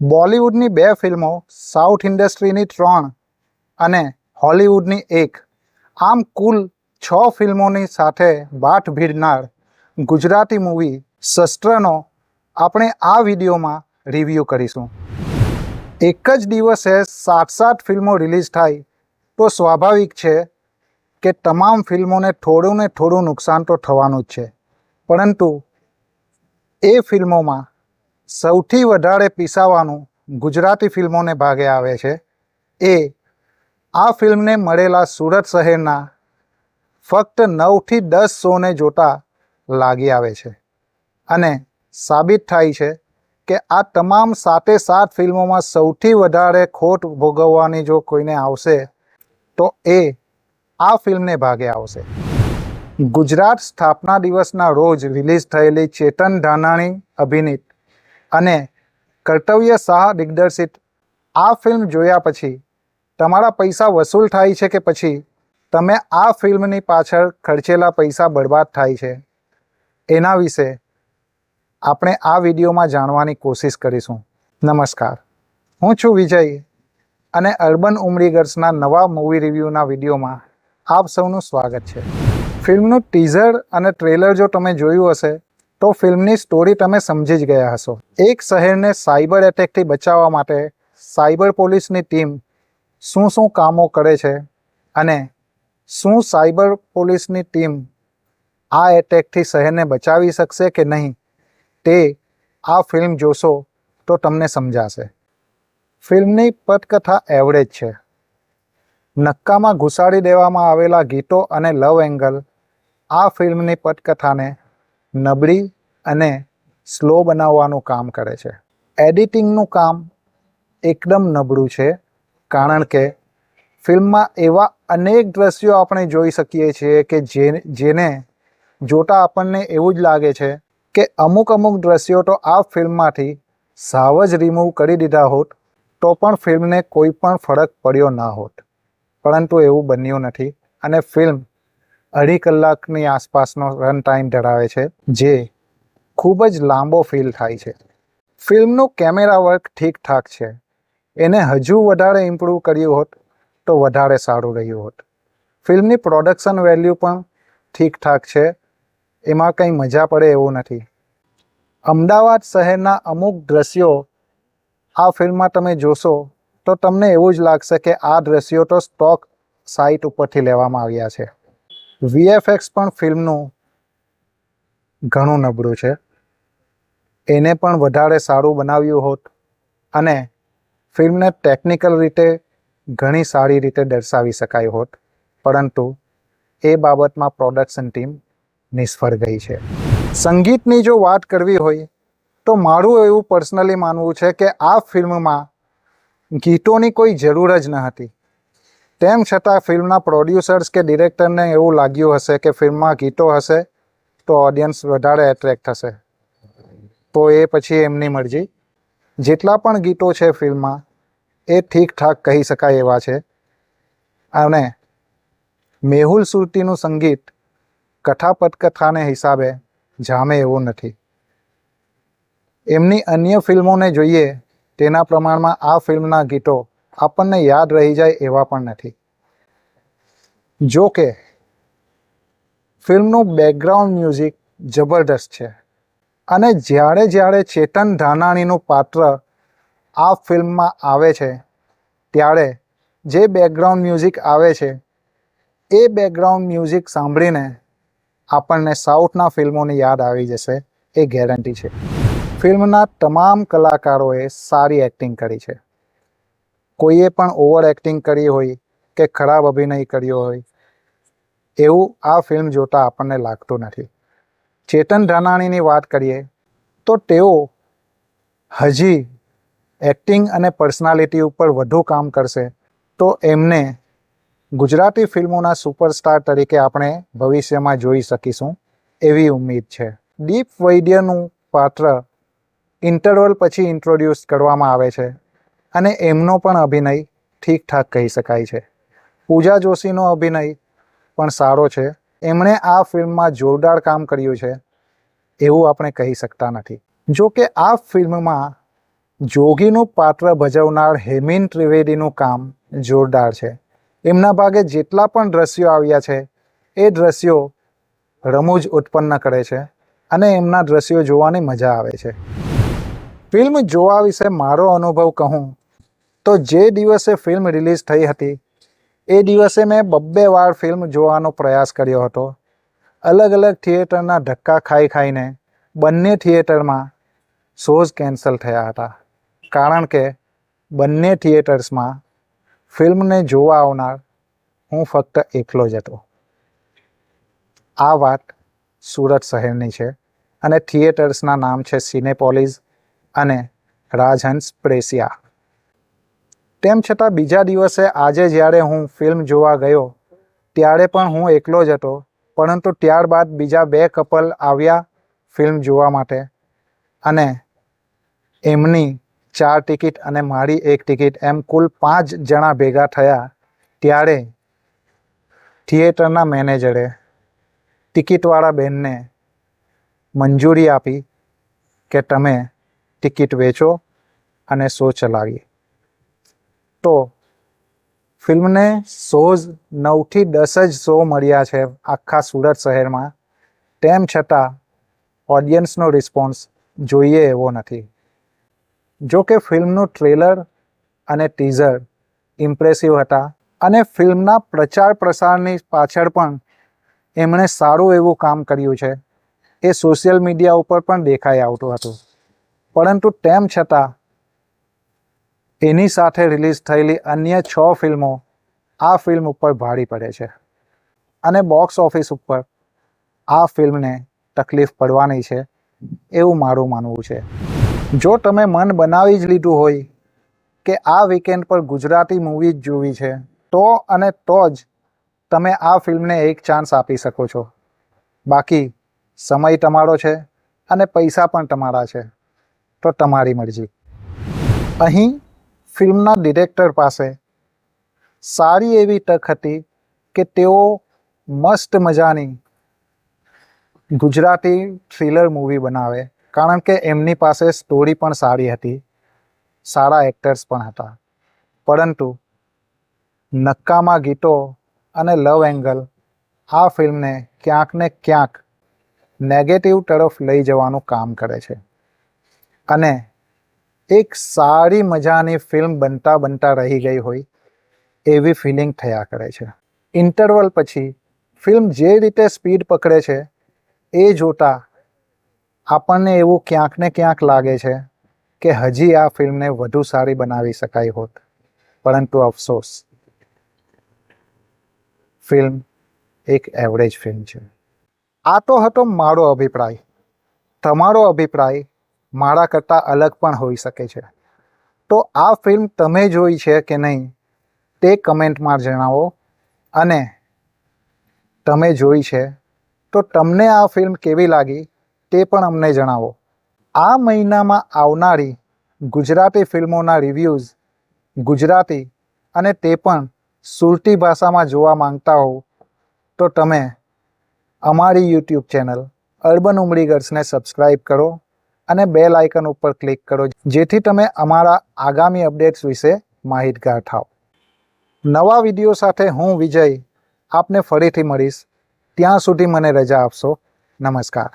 બોલિવૂડની 2 ફિલ્મો, સાઉથ ઇન્ડસ્ટ્રીની 3 અને હોલિવૂડની 1, આમ કુલ 6 ફિલ્મોની સાથે વાટ ભીડનાર ગુજરાતી મૂવી શસ્ત્રનો આપણે આ વિડીયોમાં રિવ્યૂ કરીશું. એક જ દિવસે 7 ફિલ્મો રિલીઝ થાય તો સ્વાભાવિક છે કે તમામ ફિલ્મોને થોડું ને થોડું નુકસાન તો થવાનું જ છે, પરંતુ એ ફિલ્મોમાં સૌથી વધારે પીસાવાનું ગુજરાતી ફિલ્મોને ભાગે આવે છે. એ આ ફિલ્મને મળેલા સુરત શહેરના ફક્ત 9થી 10 શોને જોતા લાગી આવે છે અને સાબિત થાય છે કે આ તમામ 7 ફિલ્મોમાં સૌથી વધારે ખોટ ભોગવવાની જો કોઈને આવશે તો એ આ ફિલ્મને ભાગે આવશે. ગુજરાત સ્થાપના દિવસના રોજ રિલીઝ થયેલી ચેતન ધાનાણી અભિનીત અને કર્તવ્ય શાહ દિગ્દર્શિત આ ફિલ્મ જોયા પછી તમારા પૈસા વસૂલ થાય છે કે પછી તમે આ ફિલ્મની પાછળ ખર્ચેલા પૈસા બરબાદ થાય છે, એના વિશે આપણે આ વિડીયોમાં જાણવાની કોશિશ કરીશું. નમસ્કાર, હું છું વિજય અને અર્બન ઉમરીગર્સના નવા મૂવી રિવ્યૂના વિડીયોમાં આપ સૌનું સ્વાગત છે. ફિલ્મનું ટીઝર અને ટ્રેલર જો તમે જોયું હશે તો ફિલ્મની સ્ટોરી તમે સમજી જ ગયા હશો. એક શહેરને સાયબર એટેકથી બચાવવા માટે સાયબર પોલીસની ટીમ શું કામો કરે છે અને શું સાયબર પોલીસની ટીમ આ એટેકથી શહેરને બચાવી શકશે કે નહીં, તે આ ફિલ્મ જોશો તો તમને સમજાશે. ફિલ્મની પટકથા એવરેજ છે. નક્કામાં ઘુસાડી દેવામાં આવેલા ગીતો અને લવ એંગલ આ ફિલ્મની પટકથાને નબળી અને સ્લો બનાવવાનું કામ કરે છે. એડિટિંગનું કામ એકદમ નબળું છે, કારણ કે ફિલ્મમાં એવા અનેક દ્રશ્યો આપણે જોઈ શકીએ છીએ કે જેને જોતા આપણને એવું જ લાગે છે કે અમુક દ્રશ્યો તો આ ફિલ્મમાંથી સાવ જ રિમૂવ કરી દીધા હોત તો પણ ફિલ્મને કોઈ પણ ફરક પડ્યો ના હોત, પરંતુ એવું બન્યું નથી અને ફિલ્મ 2.5 કલાકની આસપાસનો રન ટાઈમ ધરાવે છે, જે ખૂબ જ લાંબો ફીલ થાય છે. ફિલ્મનું કેમેરા વર્ક ઠીકઠાક છે. એને હજુ વધારે ઇમ્પ્રૂવ કર્યું હોત તો વધારે સારું રહ્યું હોત. ફિલ્મની પ્રોડક્શન વેલ્યુ પણ ઠીકઠાક છે, એમાં કંઈ મજા પડે એવું નથી. અમદાવાદ શહેરના અમુક દ્રશ્યો આ ફિલ્મમાં તમે જોશો તો તમને એવું જ લાગશે કે આ દ્રશ્યો તો સ્ટોક સાઇટ ઉપરથી લેવામાં આવ્યા છે. VFX પણ ફિલ્મનું ઘણું નબળું છે. એને પણ વધારે સારું બનાવ્યું હોત અને ફિલ્મને ટેકનિકલ રીતે ઘણી સારી રીતે દર્શાવી શકાય હોત, પરંતુ એ બાબતમાં પ્રોડક્શન ટીમ નિષ્ફળ ગઈ છે. સંગીતની જો વાત કરવી હોય તો મારું એવું પર્સનલી માનવું છે કે આ ફિલ્મમાં ગીતોની કોઈ જરૂર જ ન હતી. તેમ છતાં ફિલ્મના પ્રોડ્યુસર્સ કે ડિરેક્ટરને એવું લાગ્યું હશે કે ફિલ્મમાં ગીતો હશે તો ઓડિયન્સ વધારે એટ્રેક્ટ થશે, તો એ પછી એમની મરજી. જેટલા પણ ગીતો છે ફિલ્મમાં એ ઠીકઠાક કહી શકાય એવા છે અને મેહુલ સુરતીનું સંગીત કથા પટકથાને હિસાબે જામે એવું નથી. એમની અન્ય ફિલ્મોને જોઈએ તેના પ્રમાણમાં આ ફિલ્મના ગીતો આપણને યાદ રહી જાય એવા પણ નથી. જો કે ફિલ્મનું બેકગ્રાઉન્ડ મ્યુઝિક જબરદસ્ત છે અને જ્યારે ચેતન ધાનાણીનું પાત્ર આ ફિલ્મમાં આવે છે ત્યારે જે બેકગ્રાઉન્ડ મ્યુઝિક આવે છે એ બેકગ્રાઉન્ડ મ્યુઝિક સાંભળીને આપણને સાઉથના ફિલ્મોની યાદ આવી જશે, એ ગેરંટી છે. ફિલ્મના તમામ કલાકારોએ સારી એક્ટિંગ કરી છે. કોઈએ પણ ઓવર એક્ટિંગ કરી હોય કે ખરાબ અભિનય કર્યો હોય એવું આ ફિલ્મ જોતાં આપણને લાગતું નથી. ચેતન ધાનાણીની વાત કરીએ તો તેઓ હજી એક્ટિંગ અને પર્સનાલિટી ઉપર વધુ કામ કરશે તો એમને ગુજરાતી ફિલ્મોના સુપરસ્ટાર તરીકે આપણે ભવિષ્યમાં જોઈ શકીશું એવી ઉમ્મીદ છે. દીપ વૈદ્યનું પાત્ર ઇન્ટરવલ પછી ઇન્ટ્રોડ્યુસ કરવામાં આવે છે અને એમનો પણ અભિનય ઠીકઠાક કહી શકાય છે. પૂજા જોશીનો અભિનય પણ સારો છે. એમણે આ ફિલ્મમાં જોરદાર કામ કર્યું છે એવું આપણે કહી શકતા નથી. જો કે આ ફિલ્મમાં જોગીનું પાત્ર ભજવનાર હેમિન ત્રિવેદીનું કામ જોરદાર છે. એમના ભાગે જેટલા પણ દ્રશ્યો આવ્યા છે એ દ્રશ્યો રમૂજ ઉત્પન્ન કરે છે અને એમના દ્રશ્યો જોવાની મજા આવે છે. ફિલ્મ જોવા વિશે મારો અનુભવ કહું તો જે દિવસે ફિલ્મ રિલીઝ થઈ હતી એ દિવસે મેં 2 વાર ફિલ્મ જોવાનો પ્રયાસ કર્યો હતો. અલગ અલગ થિયેટરના ધક્કા ખાઈને બંને થિયેટરમાં શોઝ કેન્સલ થયા હતા, કારણ કે બંને થિયેટર્સમાં ફિલ્મને જોવા આવનાર હું ફક્ત એકલો જ હતો. આ વાત સુરત શહેરની છે અને થિયેટર્સના નામ છે સિનેપોલિસ અને રાજહંસ પ્રેસિયા. તેમ છતાં બીજા દિવસે આજે જ્યારે હું ફિલ્મ જોવા ગયો ત્યારે પણ હું એકલો જ હતો, પરંતુ ત્યારબાદ બીજા 2 કપલ આવ્યા ફિલ્મ જોવા માટે અને એમની 4 ટિકિટ અને મારી 1 ટિકિટ એમ કુલ 5 જણા ભેગા થયા. ત્યારે થિયેટરના મેનેજરે ટિકિટવાળા બેનને મંજૂરી આપી કે તમે ટિકિટ વેચો અને શો ચલાવીએ. તો ફિલ્મને શોઝ 9થી 10 જ શો મળ્યા છે આખા સુરત શહેરમાં. તેમ છતાં ઓડિયન્સનો રિસ્પોન્સ જોઈએ એવો નથી. જો કે ફિલ્મનું ટ્રેલર અને ટીઝર ઇમ્પ્રેસિવ હતા અને ફિલ્મના પ્રચાર પ્રસારની પાછળ પણ એમણે સારું એવું કામ કર્યું છે. એ સોશિયલ મીડિયા ઉપર પણ દેખાઈ આવતું હતું, પરંતુ તેમ છતાં એની સાથે રિલીઝ થયેલી અન્ય 6 ફિલ્મો આ ફિલ્મ ઉપર ભારી પડે છે અને બોક્સ ઓફિસ ઉપર આ ફિલ્મને તકલીફ પડવાની છે એવું મારું માનવું છે. જો તમે મન બનાવી જ લીધું હોય કે આ વીકેન્ડ પર ગુજરાતી મૂવી જ જોવી છે તો જ તમે આ ફિલ્મને એક ચાન્સ આપી શકો છો. બાકી સમય તમારો છે અને પૈસા પણ તમારા છે, તો તમારી મરજી. અહીં ફિલ્મના ડિરેક્ટર પાસે સારી એવી તક હતી કે તેઓ મસ્ત મજાની ગુજરાતી થ્રિલર મૂવી બનાવે, કારણ કે એમની પાસે સ્ટોરી પણ સારી હતી, સારા એક્ટર્સ પણ હતા. પરંતુ નક્કામાં ગીતો અને લવ એંગલ આ ફિલ્મને ક્યાંક ને ક્યાંક નેગેટિવ તરફ લઈ જવાનું કામ કરે છે અને એક સારી મજાની ફિલ્મ બનતા રહી ગઈ હોય એવી ફિલિંગ થયા કરે છે. ઇન્ટરવલ પછી ફિલ્મ જે રીતે સ્પીડ પકડે છે એ જોતા આપણને એવું ક્યાંક ને ક્યાંક લાગે છે કે હજી આ ફિલ્મને વધુ સારી બનાવી શકાય હોત, પરંતુ અફસોસ ફિલ્મ એક એવરેજ ફિલ્મ છે. આ તો હતો મારો અભિપ્રાય. તમારો અભિપ્રાય મારા કરતાં અલગ પણ હોઈ શકે છે. તો આ ફિલ્મ તમે જોઈ છે કે નહીં તે કમેન્ટમાં જણાવો, અને તમે જોઈ છે તો તમને આ ફિલ્મ કેવી લાગી તે પણ અમને જણાવો. આ મહિનામાં આવનારી ગુજરાતી ફિલ્મોના રિવ્યૂઝ ગુજરાતી અને તે પણ સુરતી ભાષામાં જોવા માંગતા હો તો તમે અમારી યુટ્યુબ ચેનલ અર્બન ઉમરીગર્સને સબસ્ક્રાઈબ કરો અને બેલ આઇકન ઉપર ક્લિક કરો, જેથી તમે અમારા આગામી અપડેટ્સ વિશે માહિતગાર થાઓ. નવા વિડીયો સાથે હું વિજય આપને ફરીથી મળીશ. ત્યાં સુધી મને રજા આપશો. નમસ્કાર.